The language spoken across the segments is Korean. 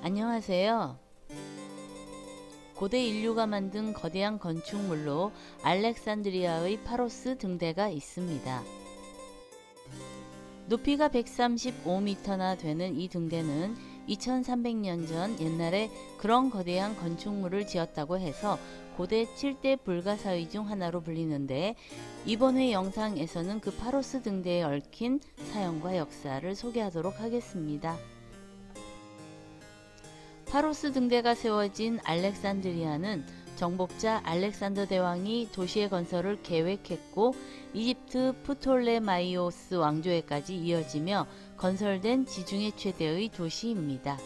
안녕하세요. 고대 인류가 만든 거대한 건축물로 알렉산드리아의 파로스 등대가 있습니다. 높이가 135m나 되는 이 등대는 2300년 전 옛날에 그런 거대한 건축물을 지었다고 해서 고대 7대 불가사의 중 하나로 불리는데, 이번 회 영상에서는 그 파로스 등대에 얽힌 사연과 역사를 소개하도록 하겠습니다. 파로스 등대가 세워진 알렉산드리아는 정복자 알렉산더 대왕이 도시의 건설을 계획했고 이집트 프톨레마이오스 왕조에까지 이어지며 건설된 지중해 최대의 도시입니다.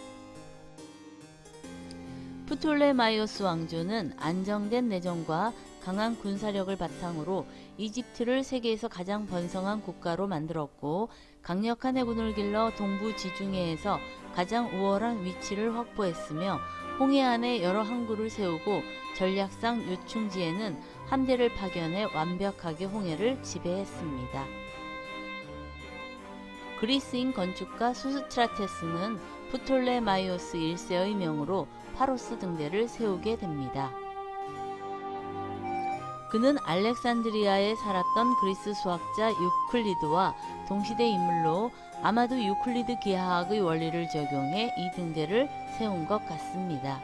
프톨레마이오스 왕조는 안정된 내정과 강한 군사력을 바탕으로 이집트를 세계에서 가장 번성한 국가로 만들었고, 강력한 해군을 길러 동부 지중해에서 가장 우월한 위치를 확보했으며, 홍해안에 여러 항구를 세우고 전략상 요충지에는 함대를 파견해 완벽하게 홍해를 지배했습니다. 그리스인 건축가 소스트라테스는 프톨레마이오스 1세의 명으로 파로스 등대를 세우게 됩니다. 그는 알렉산드리아에 살았던 그리스 수학자 유클리드와 동시대 인물로 아마도 유클리드 기하학의 원리를 적용해 이 등대를 세운 것 같습니다.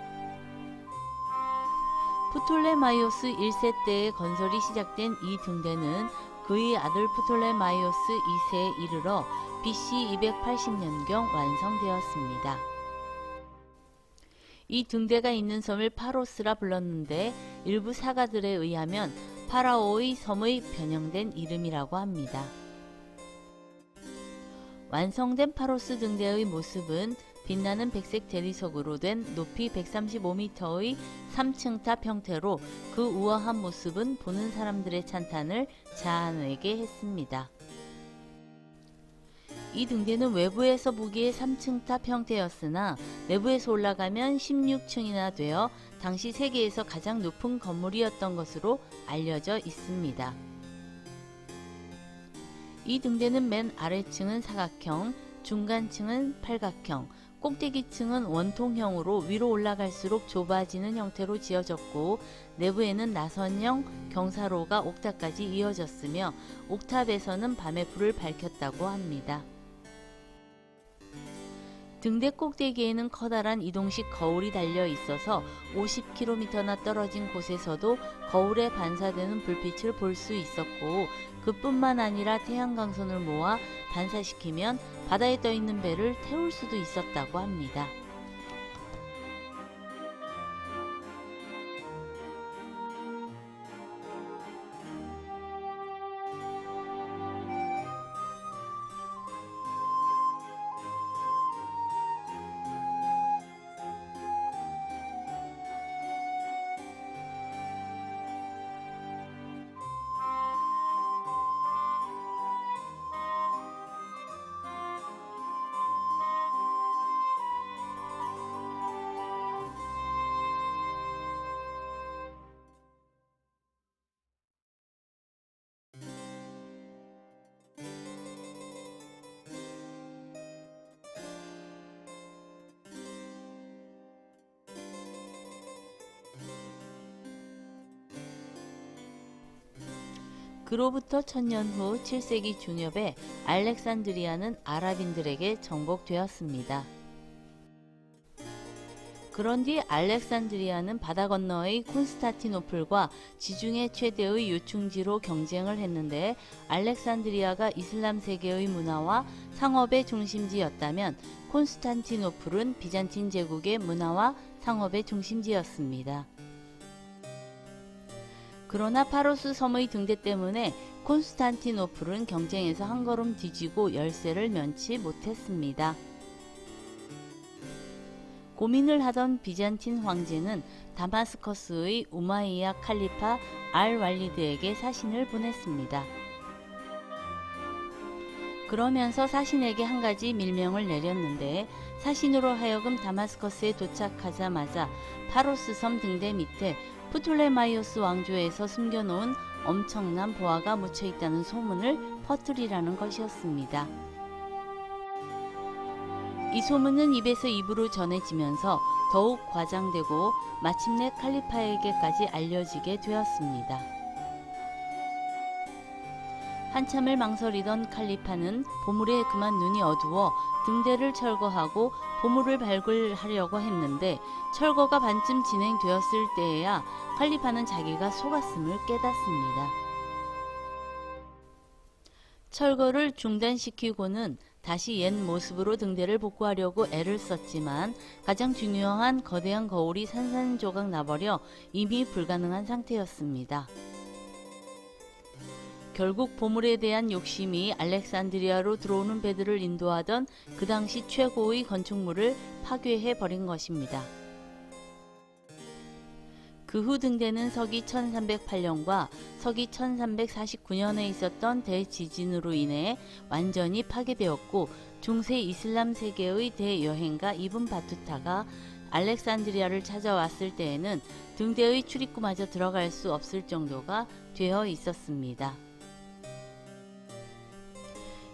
프톨레마이오스 1세 때에 건설이 시작된 이 등대는 그의 아들 프톨레마이오스 2세에 이르러 BC 280년경 완성되었습니다. 이 등대가 있는 섬을 파로스라 불렀는데, 일부 사가들에 의하면 파라오의 섬의 변형된 이름이라고 합니다. 완성된 파로스 등대의 모습은 빛나는 백색 대리석으로 된 높이 135m의 3층탑 형태로, 그 우아한 모습은 보는 사람들의 찬탄을 자아내게 했습니다. 이 등대는 외부에서 보기에 3층탑 형태였으나 내부에서 올라가면 16층이나 되어 당시 세계에서 가장 높은 건물이었던 것으로 알려져 있습니다. 이 등대는 맨 아래층은 사각형, 중간층은 팔각형, 꼭대기층은 원통형으로 위로 올라갈수록 좁아지는 형태로 지어졌고, 내부에는 나선형 경사로가 옥탑까지 이어졌으며 옥탑에서는 밤에 불을 밝혔다고 합니다. 등대 꼭대기에는 커다란 이동식 거울이 달려 있어서 50km나 떨어진 곳에서도 거울에 반사되는 불빛을 볼 수 있었고, 그뿐만 아니라 태양광선을 모아 반사시키면 바다에 떠 있는 배를 태울 수도 있었다고 합니다. 그로부터 1000년 후 7세기 중엽에 알렉산드리아는 아랍인들에게 정복되었습니다. 그런 뒤 알렉산드리아는 바다 건너의 콘스탄티노플과 지중해 최대의 요충지로 경쟁을 했는데, 알렉산드리아가 이슬람 세계의 문화와 상업의 중심지였다면 콘스탄티노플은 비잔틴 제국의 문화와 상업의 중심지였습니다. 그러나 파로스 섬의 등대 때문에 콘스탄티노플은 경쟁에서 한 걸음 뒤지고 열세를 면치 못했습니다. 고민을 하던 비잔틴 황제는 다마스커스의 우마이야 칼리파 알왈리드에게 사신을 보냈습니다. 그러면서 사신에게 한 가지 밀명을 내렸는데, 사신으로 하여금 다마스커스에 도착하자마자 파로스 섬 등대 밑에 프톨레마이오스 왕조에서 숨겨놓은 엄청난 보화가 묻혀있다는 소문을 퍼뜨리라는 것이었습니다. 이 소문은 입에서 입으로 전해지면서 더욱 과장되고 마침내 칼리파에게까지 알려지게 되었습니다. 한참을 망설이던 칼리파는 보물에 그만 눈이 어두워 등대를 철거하고 보물을 발굴하려고 했는데 철거가 반쯤 진행되었을 때에야 칼리파는 자기가 속았음을 깨닫습니다. 철거를 중단시키고는 다시 옛 모습으로 등대를 복구하려고 애를 썼지만 가장 중요한 거대한 거울이 산산조각 나버려 이미 불가능한 상태였습니다. 결국 보물에 대한 욕심이 알렉산드리아로 들어오는 배들을 인도하던 그 당시 최고의 건축물을 파괴해 버린 것입니다. 그 후 등대는 서기 1308년과 서기 1349년에 있었던 대지진으로 인해 완전히 파괴되었고 중세 이슬람 세계의 대여행가 이븐 바투타가 알렉산드리아를 찾아왔을 때에는 등대의 출입구마저 들어갈 수 없을 정도가 되어 있었습니다.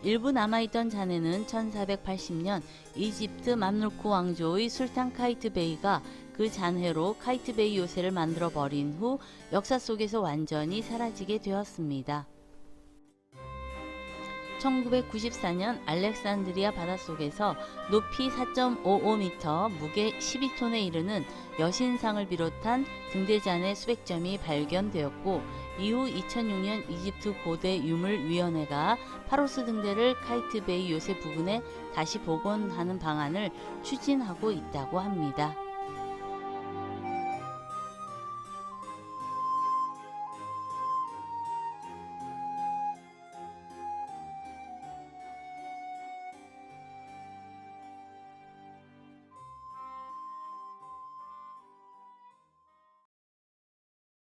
일부 남아있던 잔해는 1480년 이집트 맘루크 왕조의 술탄 카이트 베이가 그 잔해로 카이트 베이 요새를 만들어 버린 후 역사 속에서 완전히 사라지게 되었습니다. 1994년 알렉산드리아 바닷속에서 높이 4.55m, 무게 12톤에 이르는 여신상을 비롯한 등대잔해 수백 점이 발견되었고 이후 2006년 이집트 고대 유물위원회가 파로스 등대를 카이트 베이 요새 부근에 다시 복원하는 방안을 추진하고 있다고 합니다.